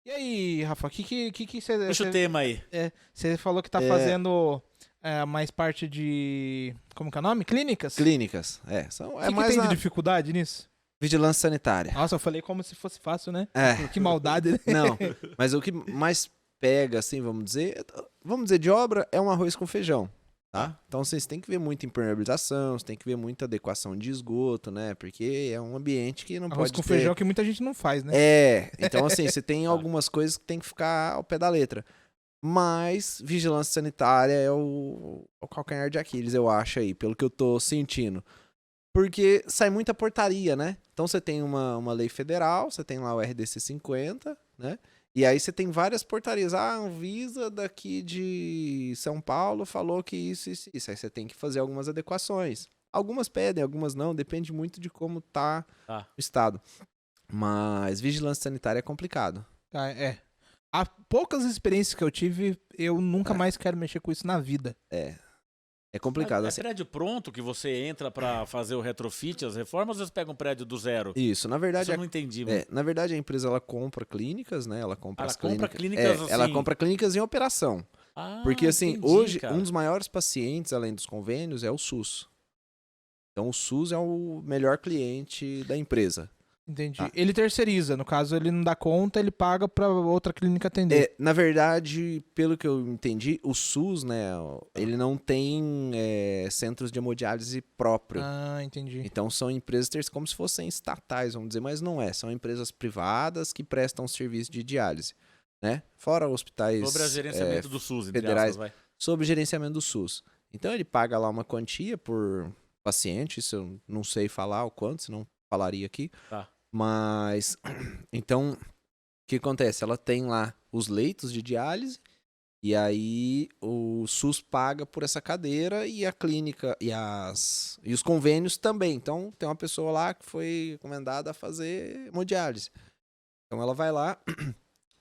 E aí, Rafa, o que você... Puxa o tema aí. Você falou que tá fazendo mais parte de... Como que é o nome? Clínicas? Clínicas, O é que mais tem de na dificuldade nisso? vigilância sanitária. Nossa, eu falei como se fosse fácil, né? É, Que maldade, né? não, mas o que mais pega, assim, vamos dizer, de obra é um arroz com feijão, tá? Então, assim, você tem que ver muita impermeabilização, você tem que ver muita adequação de esgoto, né? Porque é um ambiente que não Arroz pode com ter... feijão que muita gente não faz, né? Então, assim, você tem algumas coisas que tem que ficar ao pé da letra. Mas vigilância sanitária é o calcanhar de Aquiles, eu acho aí, pelo que eu tô sentindo. Porque sai muita portaria, né? Então você tem uma lei federal, você tem lá o RDC 50, né? E aí você tem várias portarias. Ah, a Anvisa daqui de São Paulo falou que isso. Aí você tem que fazer algumas adequações. Algumas pedem, algumas não, depende muito de como tá o estado. Mas vigilância sanitária é complicado. Há poucas experiências que eu tive, eu nunca mais quero mexer com isso na vida. É complicado. É Assim. prédio pronto que você entra pra fazer o retrofit, as reformas, ou você pega um prédio do zero? Isso, na verdade... Isso eu não entendi. Mano. Na verdade, a empresa ela compra clínicas, né? Ela compra as clínicas. Compra clínicas assim... Ela compra clínicas em operação. Porque, assim, entendi, hoje, cara. um dos maiores pacientes, além dos convênios, é o SUS. Então, o SUS é o melhor cliente da empresa. Entendi. Ele terceiriza, no caso, ele não dá conta, ele paga pra outra clínica atender. Na verdade, pelo que eu entendi, o SUS, né, ele não tem centros de hemodiálise próprio. Ah, entendi. Então são empresas como se fossem estatais, vamos dizer, mas não é. São empresas privadas que prestam serviço de diálise, né? Fora hospitais sobre o gerenciamento do SUS, entre federais, aspas, vai. sob gerenciamento do SUS. Então ele paga lá uma quantia por paciente, isso eu não sei falar o quanto, senão falaria aqui. Tá. Mas, então, o que acontece? Ela tem lá os leitos de diálise e aí o SUS paga por essa cadeira e a clínica e os convênios também. Então, tem uma pessoa lá que foi recomendada a fazer hemodiálise. Então, ela vai lá,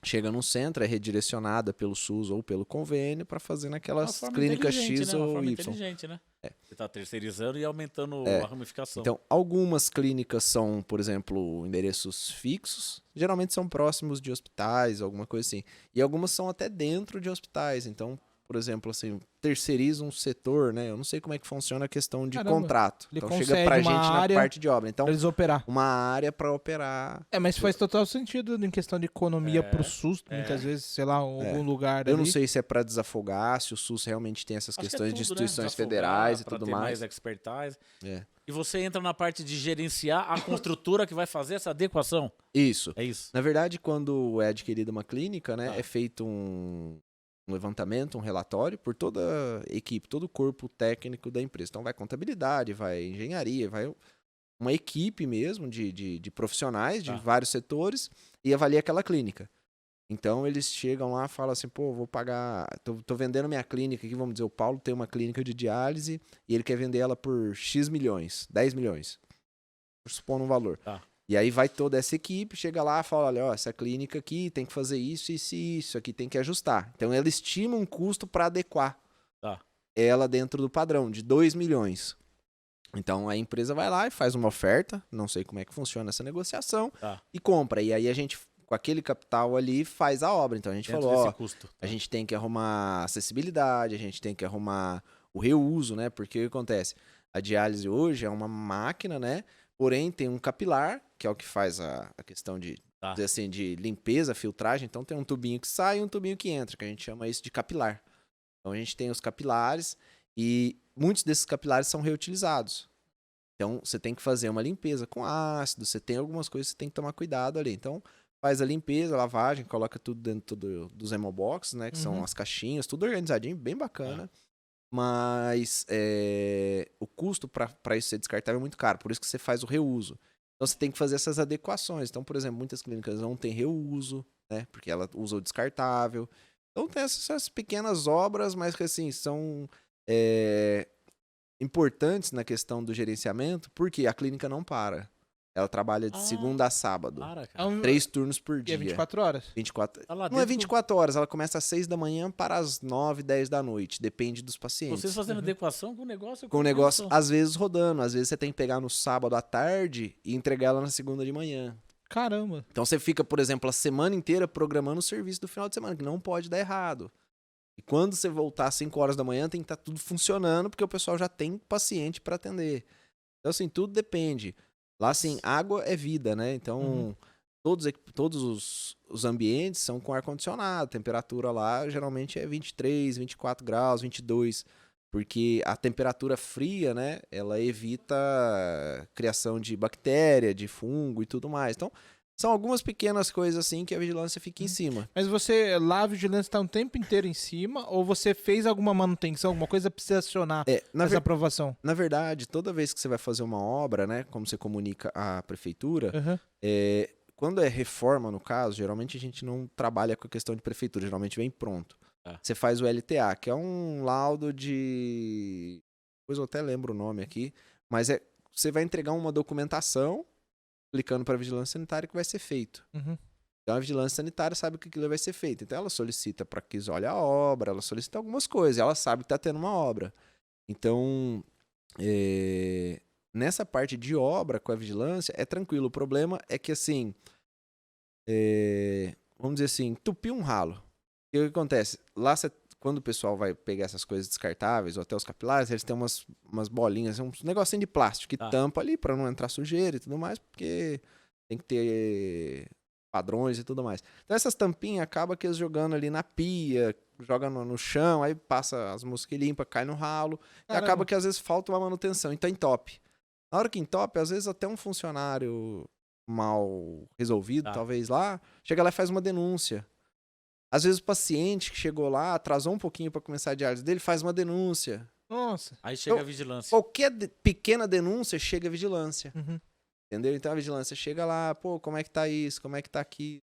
chega num centro, é redirecionada pelo SUS ou pelo convênio para fazer naquelas clínicas X né? Uma ou forma Y. inteligente, né? Você tá terceirizando e aumentando a ramificação. Então, algumas clínicas são, por exemplo, endereços fixos. Geralmente são próximos de hospitais, alguma coisa assim. E algumas são até dentro de hospitais. Então, por exemplo, assim, terceiriza um setor, né? Eu não sei como é que funciona a questão de contrato. Então, chega pra gente na parte de obra. Então, pra eles operar. Uma área para operar. Mas faz total sentido em questão de economia pro SUS. Muitas vezes, sei lá, algum lugar Eu ali. não sei se é para desafogar, se o SUS realmente tem essas questões de instituições federais e tudo mais. Expertise. E você entra na parte de gerenciar a construtora que vai fazer essa adequação. Isso. É isso. Na verdade, quando é adquirida uma clínica, né, é feito um levantamento, um relatório por toda a equipe, todo o corpo técnico da empresa. Então vai contabilidade, vai engenharia, vai uma equipe mesmo de profissionais de vários setores e avalia aquela clínica. Então eles chegam lá e falam assim, pô, vou pagar, tô vendendo minha clínica aqui, vamos dizer, o Paulo tem uma clínica de diálise e ele quer vender ela por X milhões, 10 milhões, por supor um valor. E aí vai toda essa equipe, chega lá e fala, olha, ó, essa clínica aqui tem que fazer isso, isso e isso, aqui tem que ajustar. Então ela estima um custo para adequar ela dentro do padrão, de 2 milhões. Então a empresa vai lá e faz uma oferta, não sei como é que funciona essa negociação, e compra. E aí a gente, com aquele capital ali, faz a obra. Então a gente falou, ó, a gente tem que arrumar acessibilidade, a gente tem que arrumar o reuso, né? Porque o que acontece? A diálise hoje é uma máquina, né? Porém, tem um capilar, que é o que faz a questão de, dizer assim, de limpeza, filtragem. Então, tem um tubinho que sai e um tubinho que entra, que a gente chama isso de capilar. Então, a gente tem os capilares e muitos desses capilares são reutilizados. Então, você tem que fazer uma limpeza com ácido, você tem algumas coisas que você tem que tomar cuidado ali. Então, faz a limpeza, a lavagem, coloca tudo dentro dos hemoboxes, né? Que são as caixinhas, tudo organizadinho, bem bacana. Mas o custo para isso ser descartável é muito caro, por isso que você faz o reuso. Então você tem que fazer essas adequações. Então, por exemplo, muitas clínicas não têm reuso, né? Porque ela usa o descartável. Então tem essas pequenas obras, mas que assim, são importantes na questão do gerenciamento, porque a clínica não para. Ela trabalha de segunda a sábado. 3 turnos por dia. E é 24 horas? 24. Não é 24 horas, ela começa às 6 da manhã para as 9, 10 da noite. Depende dos pacientes. Vocês fazendo adequação com o negócio? Com o negócio, às vezes, rodando. Às vezes você tem que pegar no sábado à tarde e entregar ela na segunda de manhã. Caramba. Então você fica, por exemplo, a semana inteira programando o serviço do final de semana, que não pode dar errado. E quando você voltar às 5 horas da manhã, tem que estar tudo funcionando, porque o pessoal já tem paciente para atender. Então, assim, tudo depende. Lá, assim, água é vida, né? Então, todos os ambientes são com ar-condicionado. A temperatura lá, geralmente, é 23, 24 graus, 22. Porque a temperatura fria, né? Ela evita a criação de bactéria, de fungo e tudo mais. Então, são algumas pequenas coisas, assim, que a vigilância fica em cima. Mas lá, a vigilância tá um tempo inteiro em cima, ou você fez alguma manutenção, alguma coisa precisa acionar essa aprovação? Na verdade, toda vez que você vai fazer uma obra, né, como você comunica à prefeitura, quando é reforma, no caso, geralmente a gente não trabalha com a questão de prefeitura, geralmente vem pronto. Você faz o LTA, que é um laudo de... Depois eu até lembro o nome aqui, mas você vai entregar uma documentação aplicando para a vigilância sanitária que vai ser feito. Então a vigilância sanitária sabe que aquilo vai ser feito. Então ela solicita para que olhe a obra, ela solicita algumas coisas, ela sabe que está tendo uma obra. Então, nessa parte de obra com a vigilância, é tranquilo. O problema é que, assim, vamos dizer assim, entupiu um ralo. E o que acontece? Lá, quando o pessoal vai pegar essas coisas descartáveis ou até os capilares, eles têm umas bolinhas, um negocinho de plástico que tampa ali para não entrar sujeira e tudo mais, porque tem que ter padrões e tudo mais. Então essas tampinhas acabam que eles jogando ali na pia, joga no chão, aí passa as moscas limpas, cai no ralo, e acaba que às vezes falta uma manutenção, então entope. Na hora que entope, às vezes até um funcionário mal resolvido, talvez lá, chega lá e faz uma denúncia. Às vezes o paciente que chegou lá, atrasou um pouquinho para começar a diálise dele, faz uma denúncia. Nossa. Aí chega a vigilância. Qualquer pequena denúncia, chega a vigilância. Entendeu? Então a vigilância chega lá, pô, como é que tá isso? Como é que tá aqui?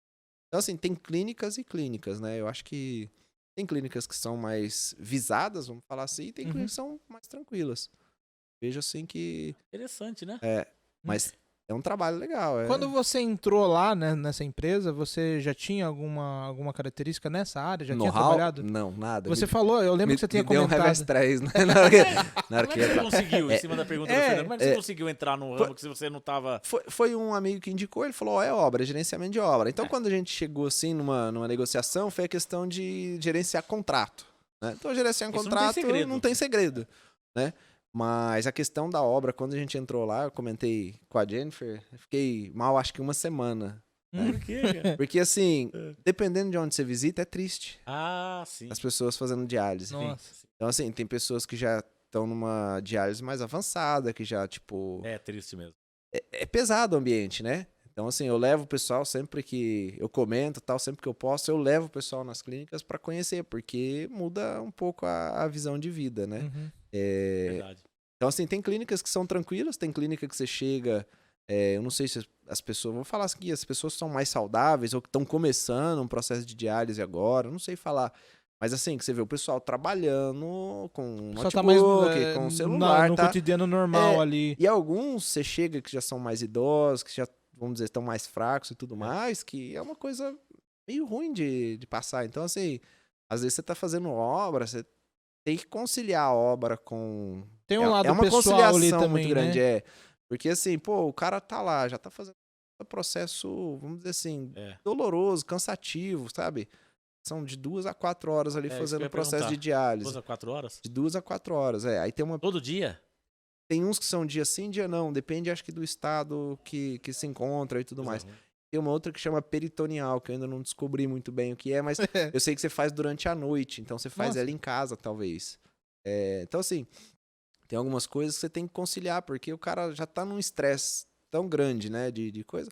Então, assim, tem clínicas e clínicas, né? Eu acho que tem clínicas que são mais visadas, vamos falar assim, e tem clínicas que são mais tranquilas. Vejo assim que... Interessante, né? Mas é um trabalho legal. Quando você entrou lá, né, nessa empresa, você já tinha alguma característica nessa área? Já tinha trabalhado? Não, nada. Você falou, eu lembro que você tinha comentado. Deu um revés 3, né? Como é que você conseguiu, em cima da pergunta do Fernando, como é que você conseguiu entrar no ramo que se você não tava... Foi um amigo que indicou, ele falou, é obra, gerenciamento de obra. Então, quando a gente chegou assim numa negociação, foi a questão de gerenciar contrato. Né? Então, gerenciar um contrato não tem segredo, né? Mas a questão da obra, quando a gente entrou lá, eu comentei com a Jennifer, eu fiquei mal, acho que uma semana. Por quê, cara? Porque, assim, dependendo de onde você visita, é triste. Ah, sim. As pessoas fazendo diálise. Nossa. Então, assim, tem pessoas que já estão numa diálise mais avançada, que já, tipo... É triste mesmo. É pesado o ambiente, né? Então, assim, eu levo o pessoal sempre que eu comento, tal, sempre que eu posso, eu levo o pessoal nas clínicas para conhecer, porque muda um pouco a visão de vida, né? Verdade. Então, assim, tem clínicas que são tranquilas, tem clínica que você chega... eu não sei se as pessoas... Vou falar aqui, as pessoas são mais saudáveis ou que estão começando um processo de diálise agora, não sei falar. Mas, assim, que você vê o pessoal trabalhando com notebook, tá mais, com celular, no cotidiano normal ali. E alguns, você chega que já são mais idosos, que já, vamos dizer, estão mais fracos e tudo mais, que é uma coisa meio ruim de passar. Então, assim, às vezes você tá fazendo obra, você tem que conciliar a obra com... Tem um lado uma pessoal conciliação ali também, muito grande, né? Porque, assim, pô, o cara tá lá, já tá fazendo um processo, vamos dizer assim, doloroso, cansativo, sabe? São de 2 a 4 horas ali fazendo o processo de diálise. 2 a 4 horas? De 2 a 4 horas, Aí tem uma... Todo dia? Tem uns que são dia sim, dia não. Depende, acho que, do estado que se encontra e tudo mais. Tem uma outra que chama peritoneal, que eu ainda não descobri muito bem o que é, mas eu sei que você faz durante a noite. Então, você faz ela em casa, talvez. Então, assim, tem algumas coisas que você tem que conciliar, porque o cara já tá num estresse tão grande, né, de coisa.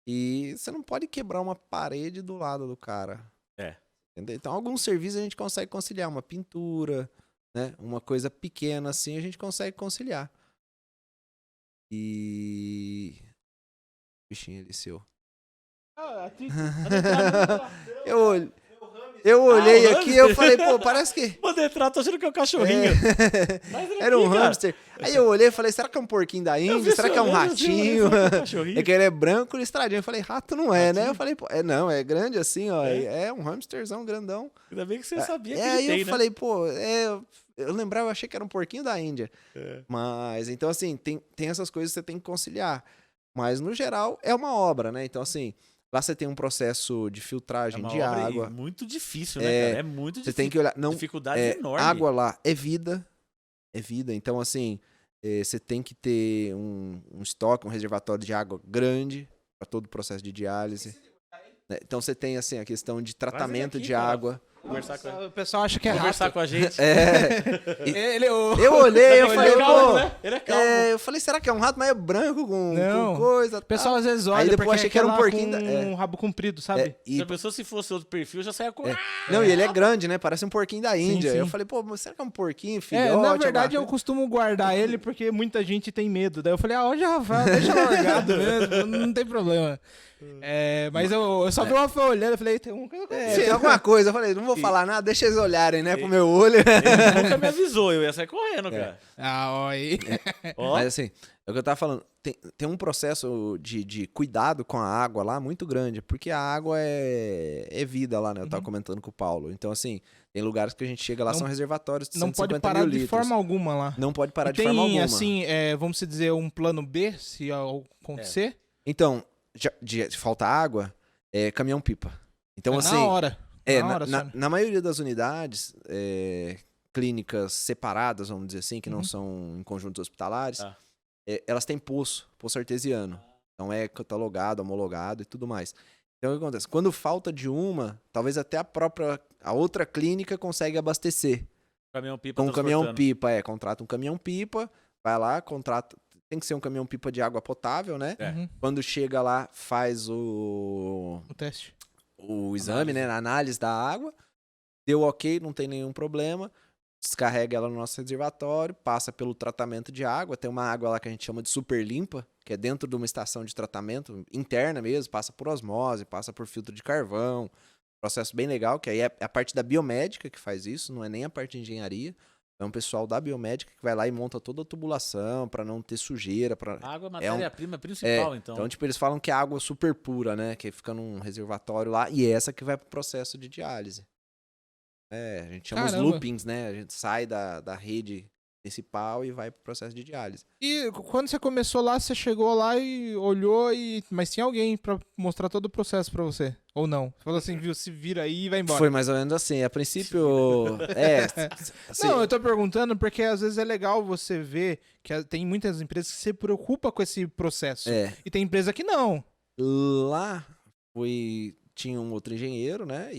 E você não pode quebrar uma parede do lado do cara. Entendeu? Então, alguns serviços a gente consegue conciliar. Uma pintura, né, uma coisa pequena assim, a gente consegue conciliar. E... Bichinho ali seu. Eu olhei aqui e eu falei, pô, parece que... Pode entrar, tô achando que é um cachorrinho. Era um hamster. Aí eu olhei e falei, será que é um porquinho da Índia? Será que é um ratinho? É que ele é branco listradinho. Eu falei, rato não é, né? Eu falei, pô, não, é grande assim, ó. É um hamsterzão grandão. Ainda bem que você sabia que ele aí tem, eu falei, pô, eu lembrava, eu achei que era um porquinho da Índia. Mas, então assim, tem essas coisas que você tem que conciliar. Mas, no geral, é uma obra, né? Então, assim, lá você tem um processo de filtragem de água. Muito difícil, né, cara? É muito difícil. Você tem que olhar. Não, dificuldade enorme. Água lá é vida. É vida. Então, assim, você tem que ter um estoque, um reservatório de água grande para todo o processo de diálise. Então, você tem, assim, a questão de tratamento de água. O pessoal acha que é conversar rato. com a gente. Eu olhei, eu falei, calmo, né? Ele é calmo. eu falei, será que é um rato? Mas é branco com coisa. O pessoal às vezes olha, aí depois achei que era um porquinho. Um rabo comprido, sabe? Se a pessoa se fosse outro perfil, já saia com... Não, e ele é grande, né? Parece um porquinho da Índia. sim. Eu falei, pô, mas será que é um porquinho, filhote? Na verdade, eu costumo guardar ele porque muita gente tem medo. Daí eu falei, hoje, Rafael, deixa largado mesmo, não tem problema. Mas eu só vi uma fé olhando, eu falei, tem alguma coisa. Eu falei, não vou falar nada, deixa eles olharem, né, pro meu olho. Ele nunca me avisou, eu ia sair correndo, cara. Aí. Mas assim, é o que eu tava falando, tem um processo de cuidado com a água lá muito grande, porque a água é vida lá, né? Eu tava comentando com o Paulo. Então, assim, tem lugares que a gente chega lá, são reservatórios de 150 não pode parar mil litros. de forma alguma lá. Não pode parar de forma alguma. Tem, assim, vamos dizer, um plano B, se acontecer? Então, de falta água, caminhão-pipa. Então, assim... Na hora. Na maioria das unidades, clínicas separadas, vamos dizer assim, que não são em conjuntos hospitalares, elas têm poço artesiano. Então é catalogado, homologado e tudo mais. Então o que acontece? Quando falta de uma, talvez até a outra clínica consegue abastecer. Caminhão-pipa com um caminhão-pipa, contrata um caminhão-pipa, vai lá, contrata... Tem que ser um caminhão-pipa de água potável, né? Quando chega lá, faz o teste. O exame, né? A análise da água. Deu ok, não tem nenhum problema. Descarrega ela no nosso reservatório, passa pelo tratamento de água. Tem uma água lá que a gente chama de super limpa, que é dentro de uma estação de tratamento interna mesmo, passa por osmose, passa por filtro de carvão. Processo bem legal, que aí é a parte da biomédica que faz isso, não é nem a parte de engenharia. É um pessoal da biomédica que vai lá e monta toda a tubulação para não ter sujeira. A água é matéria-prima principal, então. Então, tipo, eles falam que a água é super pura, né? Que fica num reservatório lá e essa que vai pro processo de diálise. A gente chama os loopings, né? A gente sai da rede principal e vai pro processo de diálise. E quando você começou lá, você chegou lá e olhou, mas tinha alguém pra mostrar todo o processo pra você? Ou não? Você falou assim, viu, se vira aí e vai embora. Foi mais ou menos assim. A princípio... assim, não, eu tô perguntando porque às vezes é legal você ver que tem muitas empresas que se preocupam com esse processo. E tem empresa que não. Lá tinha um outro engenheiro, né?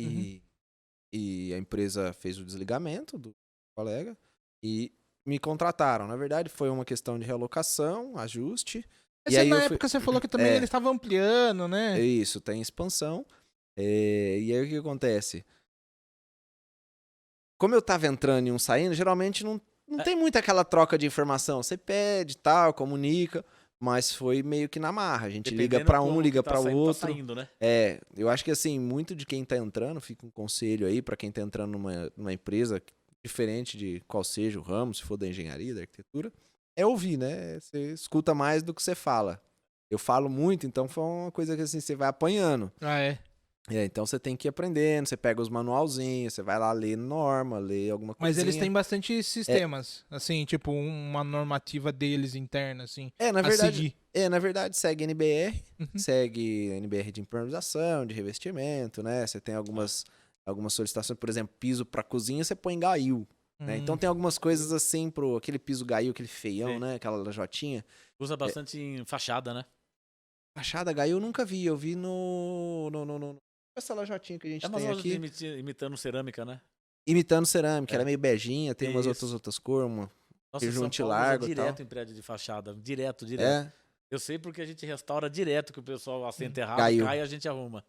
E a empresa fez o desligamento do colega e me contrataram. Na verdade, foi uma questão de realocação, ajuste. E aí época você falou que também eles estavam ampliando, né? Isso, tem expansão. E aí o que acontece? Como eu tava entrando e um saindo, geralmente não tem muita aquela troca de informação. Você pede, tal, comunica, mas foi meio que na marra. A gente liga pra um, liga pra outro. Tá saindo, né? Eu acho que assim, muito de quem tá entrando, fica um conselho aí pra quem tá entrando numa empresa diferente de qual seja o ramo, se for da engenharia, da arquitetura, é ouvir, né? Você escuta mais do que você fala. Eu falo muito, então foi uma coisa que assim, você vai apanhando. Então você tem que ir aprendendo, você pega os manualzinhos, você vai lá ler norma, ler alguma coisa. Mas eles têm bastante sistemas, assim, tipo uma normativa deles interna, assim. Na verdade segue NBR, segue NBR de impermeabilização, de revestimento, né? Você tem algumas solicitações, por exemplo, piso para cozinha, você põe gail. Né? Então tem algumas coisas assim aquele piso gail, aquele feião, né? Aquela lajotinha. Usa bastante em fachada, né? Fachada gail eu nunca vi, eu vi essa lajotinha que a gente tem aqui. Imitando cerâmica, né? Imitando cerâmica, ela é meio beijinha, tem umas outras cores, junte largo direto em prédio de fachada, direto. Eu sei porque a gente restaura direto, que o pessoal assenta errado, cai e a gente arruma.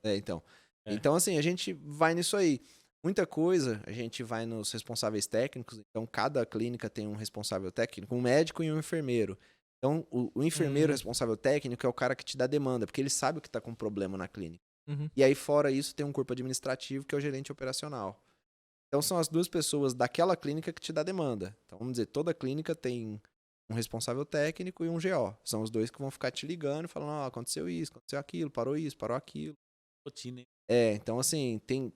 Então, assim, a gente vai nisso aí. Muita coisa, a gente vai nos responsáveis técnicos. Então, cada clínica tem um responsável técnico, um médico e um enfermeiro. Então, o enfermeiro responsável técnico é o cara que te dá demanda, porque ele sabe o que está com problema na clínica. E aí, fora isso, tem um corpo administrativo, que é o gerente operacional. Então, são as duas pessoas daquela clínica que te dá demanda. Então, vamos dizer, toda clínica tem um responsável técnico e um GO. São os dois que vão ficar te ligando e falando, aconteceu isso, aconteceu aquilo, parou isso, parou aquilo. Rotina. Então assim, tem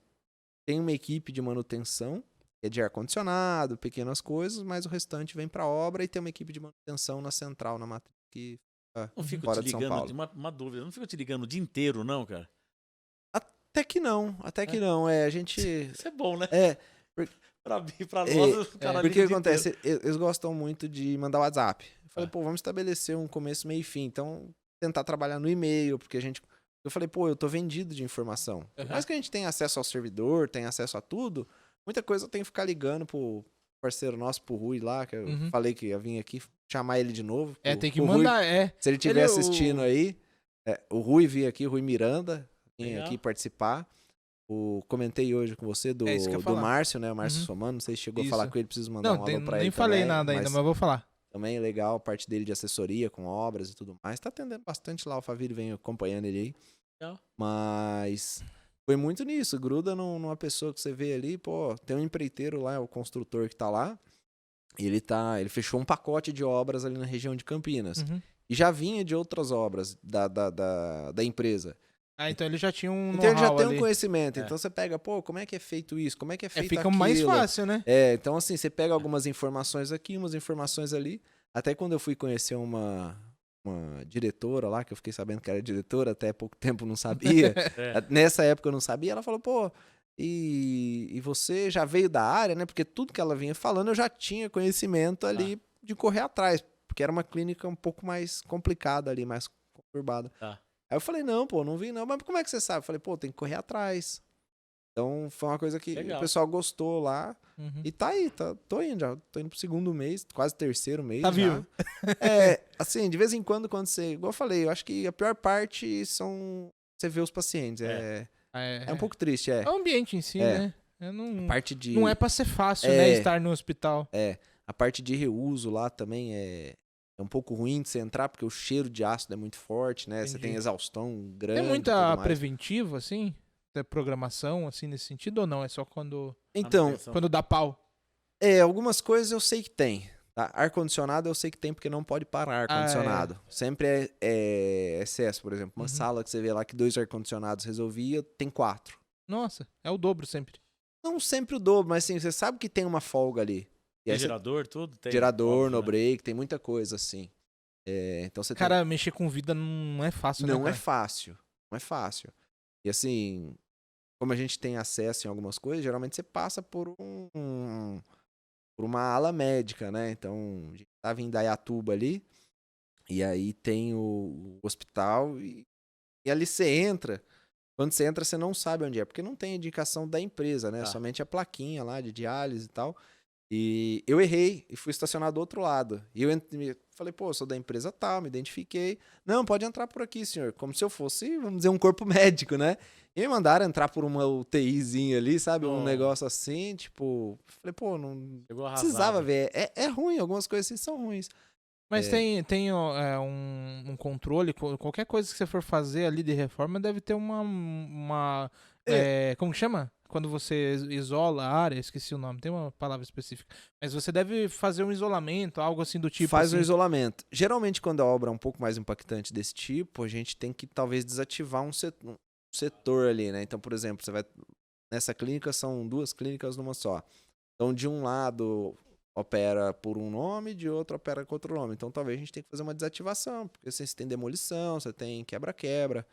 uma equipe de manutenção, que é de ar-condicionado, pequenas coisas, mas o restante vem para obra e tem uma equipe de manutenção na central, na matriz, que Não fico fora te de São ligando, Paulo. uma dúvida, não fico te ligando o dia inteiro, não, cara? Até que não. A gente... Isso é bom, né? Pra nós, os caras porque o que acontece? Eles gostam muito de mandar WhatsApp. Eu falei, pô, vamos estabelecer um começo, meio e fim. Então, tentar trabalhar no e-mail, porque a gente... Eu falei, pô, eu tô vendido de informação. Por mais que a gente tenha acesso ao servidor, tenha acesso a tudo, muita coisa eu tenho que ficar ligando pro parceiro nosso, pro Rui lá, que eu falei que ia vir aqui, chamar ele de novo. Tem que mandar, Rui, se ele estiver assistindo aí, o Rui veio aqui, o Rui Miranda, vem aqui participar. Comentei hoje com você do Márcio, né? O Márcio Somano, não sei se chegou a falar com ele, preciso mandar um alô pra ele. Nem falei nada ainda, mas vou falar. Também é legal, a parte dele de assessoria com obras e tudo mais. Tá atendendo bastante lá, o Faville vem acompanhando ele aí. Legal. Mas foi muito nisso, gruda numa pessoa que você vê ali, pô, tem um empreiteiro lá, o construtor que tá lá, e ele fechou um pacote de obras ali na região de Campinas. E já vinha de outras obras da empresa. Então ele já tinha um Então ele já tem um conhecimento. Então você pega, pô, como é que é feito isso? Como é que é feito fica aquilo? mais fácil, né? Então assim, você pega algumas informações aqui, umas informações ali. Até quando eu fui conhecer uma diretora lá, que eu fiquei sabendo que era diretora, até pouco tempo não sabia. Nessa época eu não sabia. Ela falou, pô, e você já veio da área, né? Porque tudo que ela vinha falando eu já tinha conhecimento ali de correr atrás. Porque era uma clínica um pouco mais complicada ali, mais conturbada. Aí eu falei, não, pô, não vi não. Mas como é que você sabe? Eu falei, pô, tem que correr atrás. Então foi uma coisa que o pessoal gostou lá. E tá aí, tô indo já. Tô indo pro 2º mês, quase 3º mês. Tá já. vivo. Assim, de vez em quando você... Igual eu falei, eu acho que a pior parte são você ver os pacientes. É um pouco triste, É o ambiente em si, né? Não é pra ser fácil, né, estar no hospital. A parte de reuso lá também é um pouco ruim de você entrar, porque o cheiro de ácido é muito forte, né? Entendi. Você tem exaustão grande. Tem muita preventiva, assim? Tem programação, assim, nesse sentido, ou não? É só quando... Então... Quando dá pau? Algumas coisas eu sei que tem. Tá? Ar-condicionado eu sei que tem, porque não pode parar ar-condicionado. Sempre é excesso, por exemplo. Uma sala que você vê lá que 2 ar-condicionados resolvia, tem 4. Nossa, é o dobro sempre. Não sempre o dobro, mas assim, você sabe que tem uma folga ali. Tem gerador, tudo? Tem gerador, no break, tem muita coisa, assim. Então você mexer com vida não é fácil, Não é fácil. Não é fácil. E assim, como a gente tem acesso em algumas coisas, geralmente você passa por uma ala médica, né? Então, a gente tava em Indaiatuba ali, e aí tem o hospital, e ali você entra. Quando você entra, você não sabe onde é, porque não tem indicação da empresa, né? Somente a plaquinha lá de diálise e tal. E eu errei e fui estacionar do outro lado. E eu falei, pô, eu sou da empresa tal, me identifiquei. Não, pode entrar por aqui, senhor. Como se eu fosse, vamos dizer, um corpo médico, né? E me mandaram entrar por uma UTIzinha ali, sabe? Um negócio assim, tipo... Falei, pô, não precisava ver. É ruim, algumas coisas assim são ruins. Mas tem um controle, qualquer coisa que você for fazer ali de reforma deve ter uma como que chama? Quando você isola a área, esqueci o nome, tem uma palavra específica. Mas você deve fazer um isolamento, algo assim do tipo. Faz assim. um isolamento. Geralmente, quando a obra é um pouco mais impactante desse tipo, a gente tem que talvez desativar um setor ali, né? Então, por exemplo, você vai... Nessa clínica são 2 clínicas numa só. Então, de um lado opera por um nome, de outro opera com outro nome. Então, talvez a gente tenha que fazer uma desativação, porque assim, você tem demolição, você tem quebra-quebra.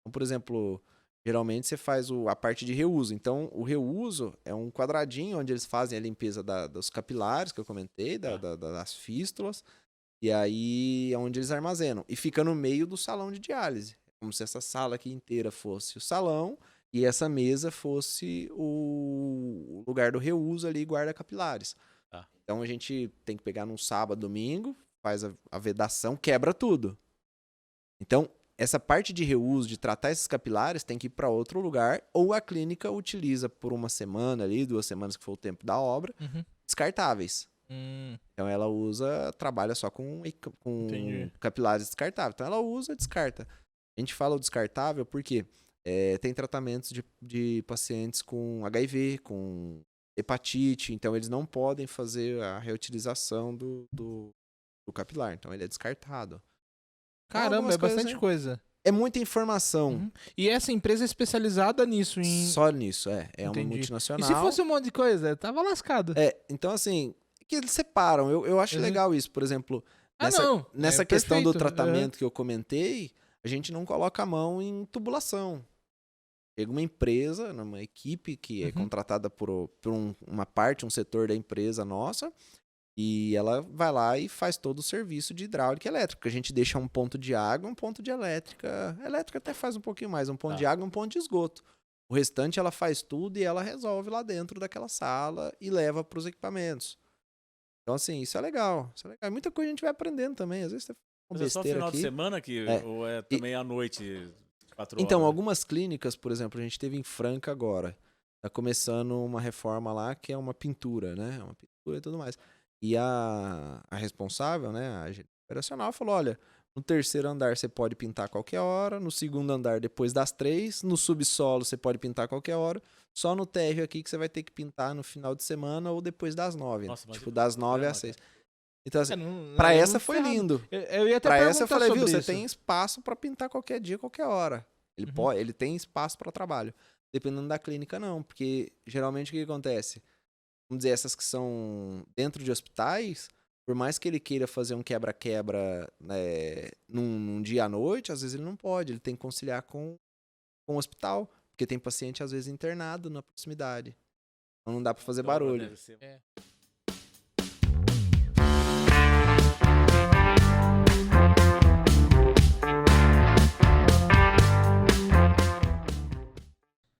Então, por exemplo... Geralmente você faz a parte de reuso. Então, o reuso é um quadradinho onde eles fazem a limpeza dos capilares, que eu comentei, das fístulas. E aí é onde eles armazenam. E fica no meio do salão de diálise. É como se essa sala aqui inteira fosse o salão e essa mesa fosse o lugar do reuso ali, guarda capilares. Então, a gente tem que pegar num sábado, domingo, faz a vedação, quebra tudo. Então... Essa parte de reuso, de tratar esses capilares, tem que ir para outro lugar, ou a clínica utiliza por uma semana ali, 2 semanas que foi o tempo da obra, descartáveis. Então ela trabalha só com capilares descartáveis. Então ela usa, descarta. A gente fala o descartável porque tem tratamentos de pacientes com HIV, com hepatite, então eles não podem fazer a reutilização do capilar, então ele é descartado. Caramba, é bastante coisa. É muita informação. E essa empresa é especializada nisso? Só nisso, é uma multinacional. E se fosse um monte de coisa? Tava lascado. Então assim, que eles separam. Eu acho legal isso. Por exemplo, Nessa questão do tratamento que eu comentei, a gente não coloca a mão em tubulação. Chega uma empresa, uma equipe que é contratada por uma parte, um setor da empresa nossa, e ela vai lá e faz todo o serviço de hidráulica e elétrica. A gente deixa um ponto de água, um ponto de elétrica. Elétrica até faz um pouquinho mais, um ponto de água e um ponto de esgoto. O restante ela faz tudo e ela resolve lá dentro daquela sala e leva para os equipamentos. Então, assim, isso é legal. Isso é legal. Muita coisa a gente vai aprendendo também. Às vezes você faz é só final de semana ou é também à noite, 4 horas? Então, algumas clínicas, por exemplo, a gente teve em Franca agora. Tá começando uma reforma lá que é uma pintura, né? Uma pintura e tudo mais. E a responsável, né, a gerente operacional, falou, olha, no 3º andar você pode pintar a qualquer hora, no 2º andar depois das 3, no subsolo você pode pintar a qualquer hora, só no térreo aqui que você vai ter que pintar no final de semana ou depois das 9. Nossa, tipo, das 9 às 6. Então, assim, pra essa foi lindo. Eu ia até pra essa eu falei, viu, você tem espaço pra pintar qualquer dia, qualquer hora. Ele tem espaço pra trabalho. Dependendo da clínica, não, porque geralmente o que acontece? Vamos dizer, essas que são dentro de hospitais, por mais que ele queira fazer um quebra-quebra num dia à noite, às vezes ele não pode, ele tem que conciliar com o hospital, porque tem paciente às vezes internado na proximidade. Então não dá pra fazer barulho.